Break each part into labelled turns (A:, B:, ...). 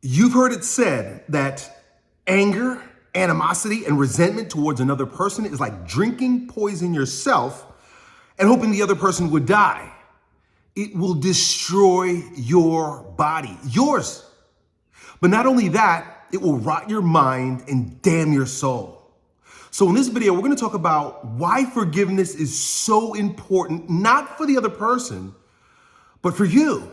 A: You've heard it said that anger, animosity, and resentment towards another person is like drinking poison yourself and hoping the other person would die. It will destroy your body, yours. But not only that, it will rot your mind and damn your soul. So in this video, we're gonna talk about why forgiveness is so important, not for the other person, but for you.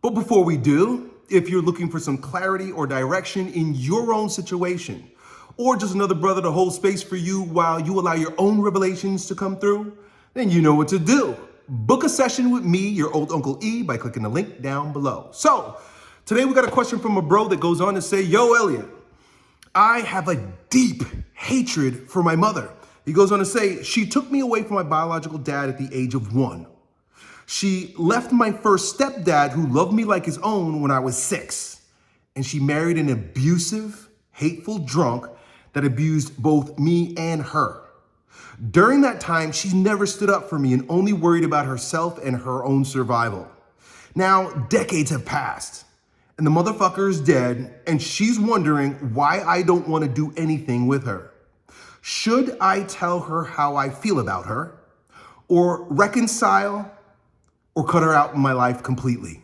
A: But before we do, if you're looking for some clarity or direction in your own situation, or just another brother to hold space for you while you allow your own revelations to come through, then you know what to do. Book a session with me, your old Uncle E, by clicking the link down below. So, today we got a question from a bro that goes on to say, yo, Elliot, I have a deep hatred for my mother. He goes on to say, she took me away from my biological dad at the age of 1. She left my first stepdad, who loved me like his own, when I was 6. And she married an abusive, hateful drunk that abused both me and her. During that time, she never stood up for me and only worried about herself and her own survival. Now, decades have passed, and the motherfucker is dead, and she's wondering why I don't want to do anything with her. Should I tell her how I feel about her, or reconcile, or cut her out in my life completely?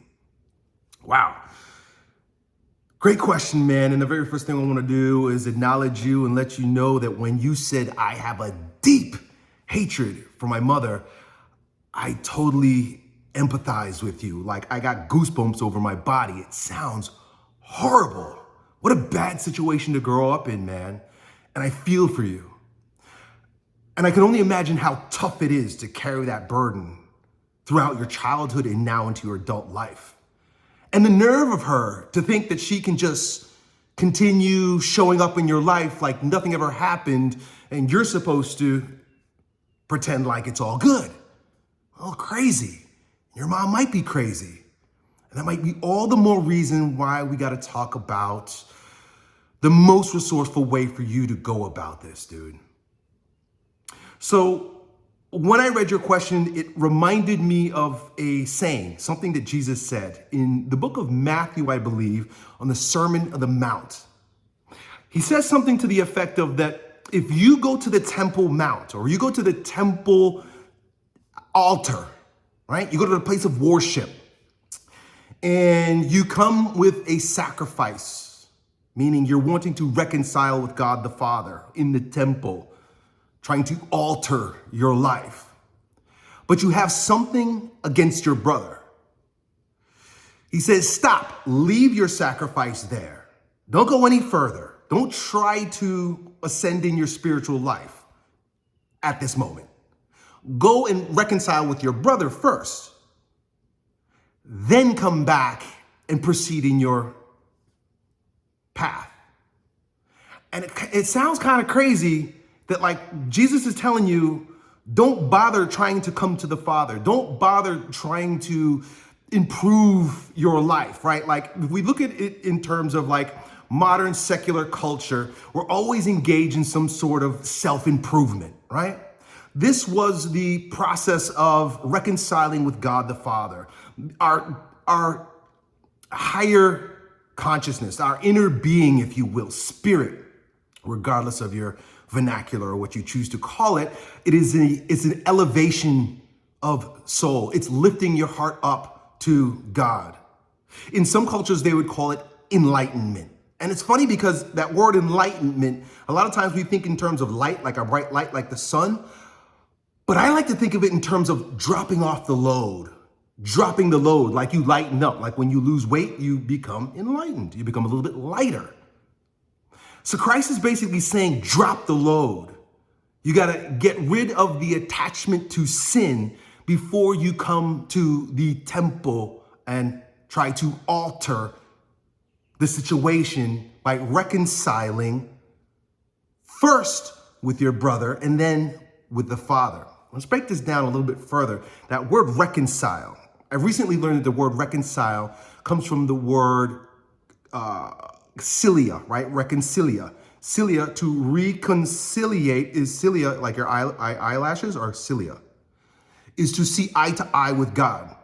A: Wow. Great question, man. And the very first thing I want to do is acknowledge you and let you know that when you said I have a deep hatred for my mother, I totally empathize with you. Like, I got goosebumps over my body. It sounds horrible. What a bad situation to grow up in, man. And I feel for you. And I can only imagine how tough it is to carry that burden throughout your childhood and now into your adult life. And the nerve of her to think that she can just continue showing up in your life like nothing ever happened and you're supposed to pretend like it's all good. Well, crazy. Your mom might be crazy. And that might be all the more reason why we got to talk about the most resourceful way for you to go about this, dude. So, when I read your question, it reminded me of a saying, something that Jesus said in the book of Matthew, I believe, on the Sermon on the Mount. He says something to the effect of that if you go to the Temple Mount or you go to the temple altar, right? You go to the place of worship and you come with a sacrifice, meaning you're wanting to reconcile with God the Father in the temple, trying to alter your life, but you have something against your brother. He says, stop, leave your sacrifice there. Don't go any further. Don't try to ascend in your spiritual life at this moment. Go and reconcile with your brother first, then come back and proceed in your path. And it sounds kind of crazy that, like, Jesus is telling you, don't bother trying to come to the Father. Don't bother trying to improve your life, right? Like, if we look at it in terms of like modern secular culture, we're always engaged in some sort of self-improvement, right? This was the process of reconciling with God the Father. Our higher consciousness, our inner being, if you will, spirit, regardless of your vernacular or what you choose to call it, it's an elevation of soul. It's lifting your heart up to God. In some cultures, they would call it enlightenment. And it's funny because that word enlightenment, a lot of times we think in terms of light, like a bright light, like the sun. But I like to think of it in terms of dropping off the load, dropping the load, like you lighten up. Like when you lose weight, you become enlightened. You become a little bit lighter. So Christ is basically saying, drop the load. You got to get rid of the attachment to sin before you come to the temple and try to alter the situation by reconciling first with your brother and then with the Father. Let's break this down a little bit further. That word reconcile. I recently learned that the word reconcile comes from the word cilia, right? Reconcilia. Cilia, to reconciliate, is cilia like your eyelashes, or cilia? Is to see eye to eye with God.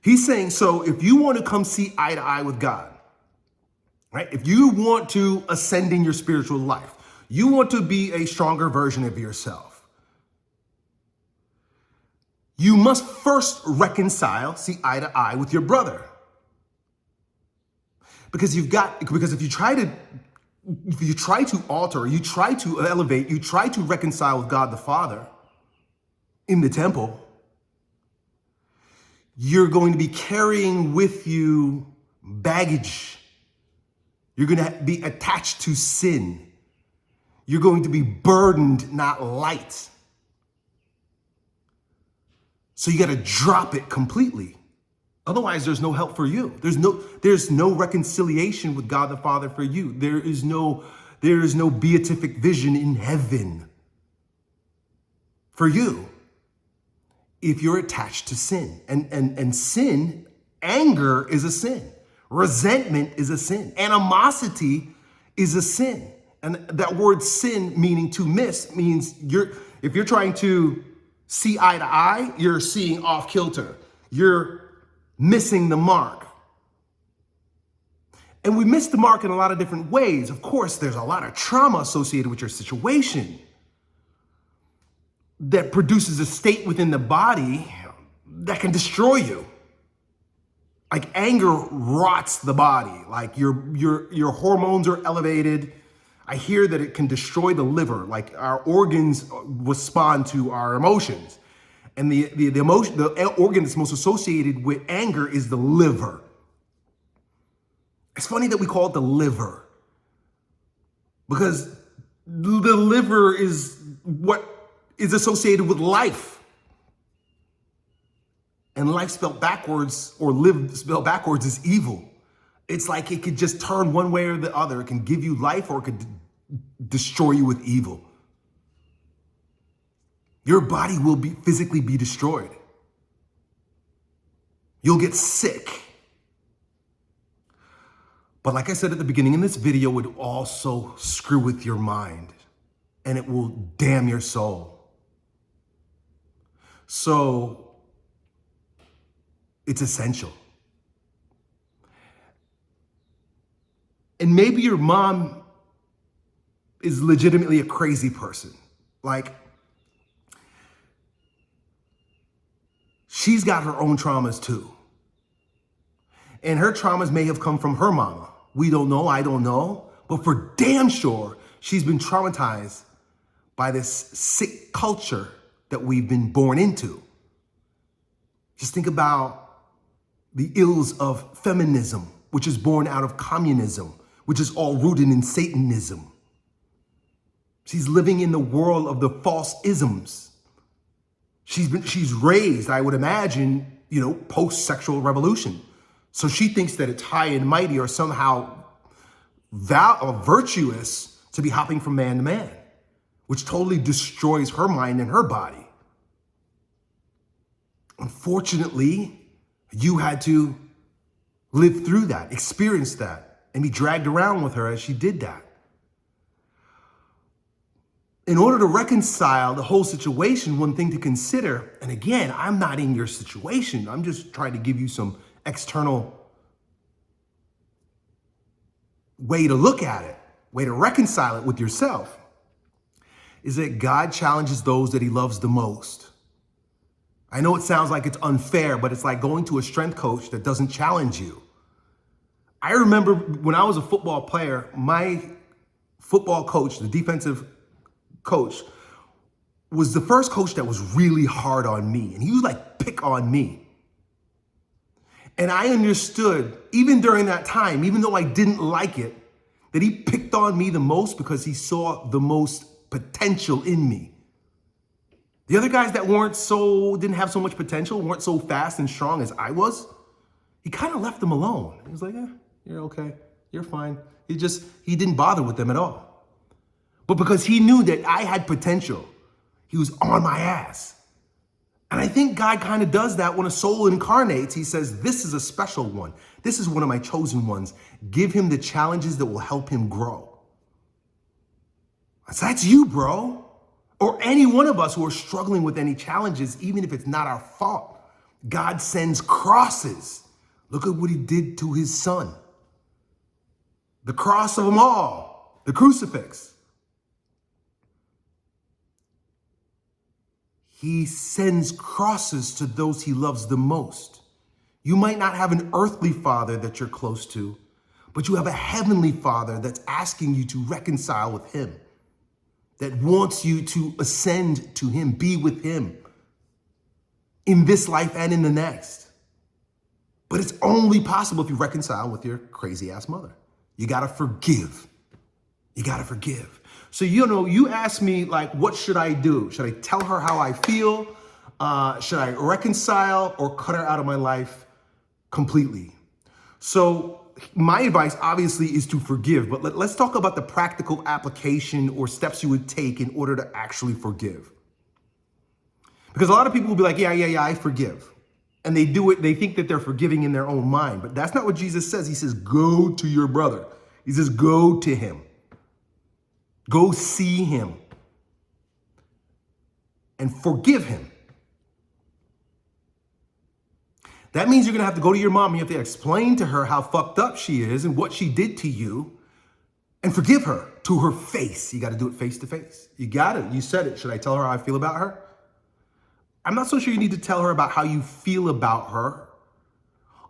A: He's saying, so if you want to come see eye to eye with God, right? If you want to ascend in your spiritual life, you want to be a stronger version of yourself, you must first reconcile, see eye to eye with your brother. Because if you try to alter, you try to elevate, you try to reconcile with God the Father in the temple, you're going to be carrying with you baggage. You're going to be attached to sin. You're going to be burdened, not light. So you got to drop it completely. Otherwise, there's no help for you. There's no reconciliation with God the Father for you. There is no beatific vision in heaven for you if you're attached to sin. And sin, anger is a sin. Resentment is a sin. Animosity is a sin. And that word sin, meaning to miss, means if you're trying to see eye to eye, you're seeing off kilter. You're missing the mark. And we miss the mark in a lot of different ways. Of course, there's a lot of trauma associated with your situation that produces a state within the body that can destroy you. Like anger rots the body. Like your hormones are elevated. I hear that it can destroy the liver. Like our organs respond to our emotions. And the organ that's most associated with anger is the liver. It's funny that we call it the liver, because the liver is what is associated with life. And life spelled backwards, or live spelled backwards, is evil. It's like it could just turn one way or the other. It can give you life, or it could destroy you with evil. Your body will physically be destroyed. You'll get sick. But like I said at the beginning in this video, it would also screw with your mind, and it will damn your soul. So it's essential. And maybe your mom is legitimately a crazy person. Like, she's got her own traumas too. And her traumas may have come from her mama. We don't know, I don't know. But for damn sure, she's been traumatized by this sick culture that we've been born into. Just think about the ills of feminism, which is born out of communism, which is all rooted in Satanism. She's living in the world of the false isms. She's raised, I would imagine, post-sexual revolution. So she thinks that it's high and mighty or somehow virtuous to be hopping from man to man, which totally destroys her mind and her body. Unfortunately, you had to live through that, experience that, and be dragged around with her as she did that. In order to reconcile the whole situation, one thing to consider, and again, I'm not in your situation, I'm just trying to give you some external way to look at it, way to reconcile it with yourself, is that God challenges those that he loves the most. I know it sounds like it's unfair, but it's like going to a strength coach that doesn't challenge you. I remember when I was a football player, my football coach, the defensive coach, was the first coach that was really hard on me. And he would like pick on me. And I understood, even during that time, even though I didn't like it, that he picked on me the most because he saw the most potential in me. The other guys that didn't have so much potential, weren't so fast and strong as I was, he kind of left them alone. He was like, you're okay, you're fine. He didn't bother with them at all. But because he knew that I had potential, he was on my ass. And I think God kind of does that when a soul incarnates. He says, this is a special one. This is one of my chosen ones. Give him the challenges that will help him grow. So that's you, bro. Or any one of us who are struggling with any challenges, even if it's not our fault. God sends crosses. Look at what he did to his son. the cross of them all, the crucifix. He sends crosses to those he loves the most. You might not have an earthly father that you're close to, but you have a heavenly father that's asking you to reconcile with him, that wants you to ascend to him, be with him in this life and in the next. But it's only possible if you reconcile with your crazy ass mother. You gotta forgive. You gotta forgive. So, you ask me, like, what should I do? Should I tell her how I feel? Should I reconcile or cut her out of my life completely? So my advice obviously is to forgive, but let's talk about the practical application or steps you would take in order to actually forgive. Because a lot of people will be like, yeah, I forgive. And they do it, they think that they're forgiving in their own mind, but that's not what Jesus says. He says, go to your brother. He says, go to him. Go see him and forgive him. That means you're gonna have to go to your mom and you have to explain to her how fucked up she is and what she did to you and forgive her to her face. You gotta do it face to face. You got it, you said it. Should I tell her how I feel about her? I'm not so sure you need to tell her about how you feel about her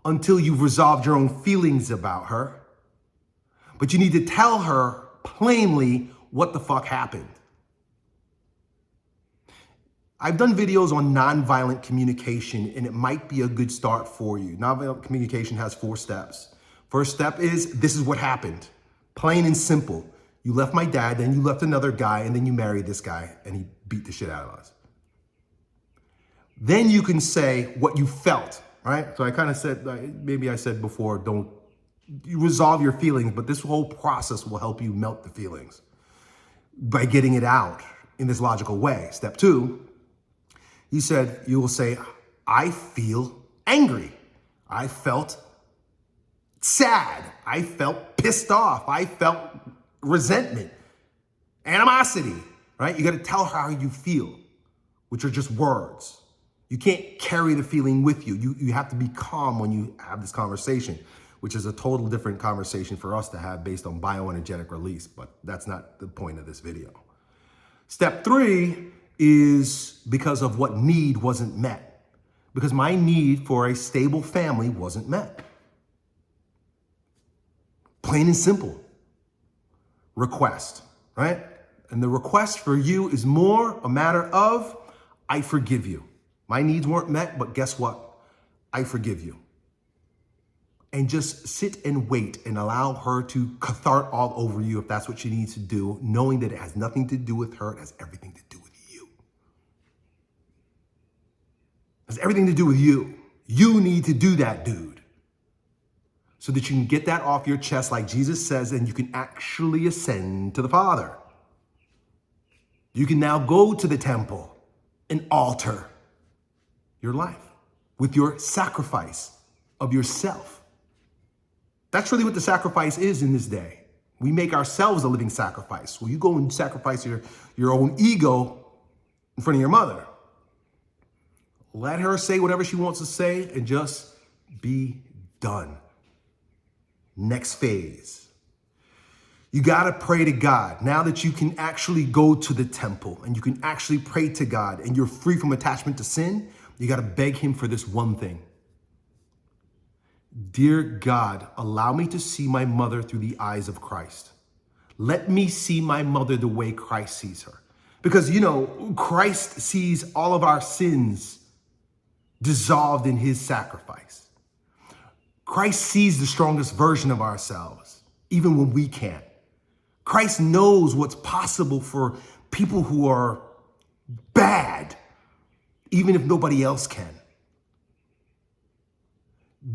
A: until you've resolved your own feelings about her. But you need to tell her plainly what the fuck happened. I've done videos on nonviolent communication, and it might be a good start for you. Nonviolent communication has 4 steps. First step is, this is what happened. Plain and simple. You left my dad, then you left another guy, and then you married this guy, and he beat the shit out of us. Then you can say what you felt, right? So I kind of said, maybe I said before, don't you resolve your feelings, but this whole process will help you melt the feelings by getting it out in this logical way. Step 2, you will say, I feel angry. I felt sad. I felt pissed off. I felt resentment, animosity, right? You got to tell her how you feel, which are just words. You can't carry the feeling with you. You have to be calm when you have this conversation, which is a total different conversation for us to have based on bioenergetic release, but that's not the point of this video. Step 3 is because of what need wasn't met. Because my need for a stable family wasn't met. Plain and simple. Request, right? And the request for you is more a matter of, I forgive you. My needs weren't met, but guess what? I forgive you. And just sit and wait and allow her to cathart all over you if that's what she needs to do, knowing that it has nothing to do with her, it has everything to do with you. It has everything to do with you. You need to do that, dude. So that you can get that off your chest like Jesus says, and you can actually ascend to the Father. You can now go to the temple and alter your life with your sacrifice of yourself. That's really what the sacrifice is in this day. We make ourselves a living sacrifice. Well, you go and sacrifice your own ego in front of your mother. Let her say whatever she wants to say and just be done. Next phase. You gotta pray to God. Now that you can actually go to the temple and you can actually pray to God and you're free from attachment to sin, you gotta beg him for this one thing. Dear God, allow me to see my mother through the eyes of Christ. Let me see my mother the way Christ sees her. Because, Christ sees all of our sins dissolved in his sacrifice. Christ sees the strongest version of ourselves, even when we can't. Christ knows what's possible for people who are bad, even if nobody else can.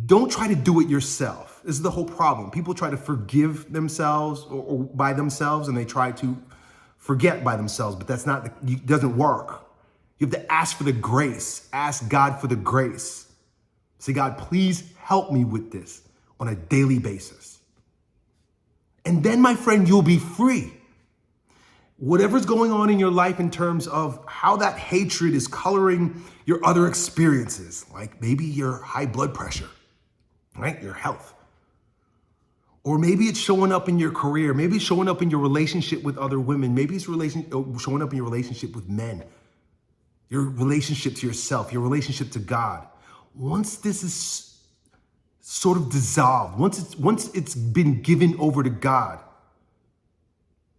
A: Don't try to do it yourself. This is the whole problem. People try to forgive themselves or by themselves, and they try to forget by themselves, but it doesn't work. You have to ask for the grace. Ask God for the grace. Say, God, please help me with this on a daily basis. And then, my friend, you'll be free. Whatever's going on in your life in terms of how that hatred is coloring your other experiences, like maybe your high blood pressure, right? Your health. Or maybe it's showing up in your career. Maybe it's showing up in your relationship with other women. Maybe it's showing up in your relationship with men. Your relationship to yourself, your relationship to God. Once this is sort of dissolved, once it's been given over to God,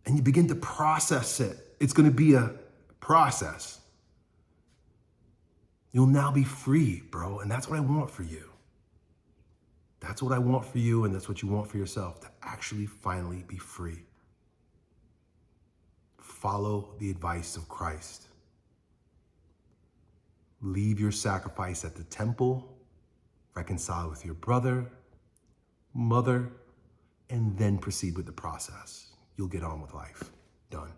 A: and you begin to process it, it's going to be a process. You'll now be free, bro. And that's what I want for you. That's what I want for you, and that's what you want for yourself, to actually finally be free. Follow the advice of Christ. Leave your sacrifice at the temple, reconcile with your brother, mother, and then proceed with the process. You'll get on with life. Done.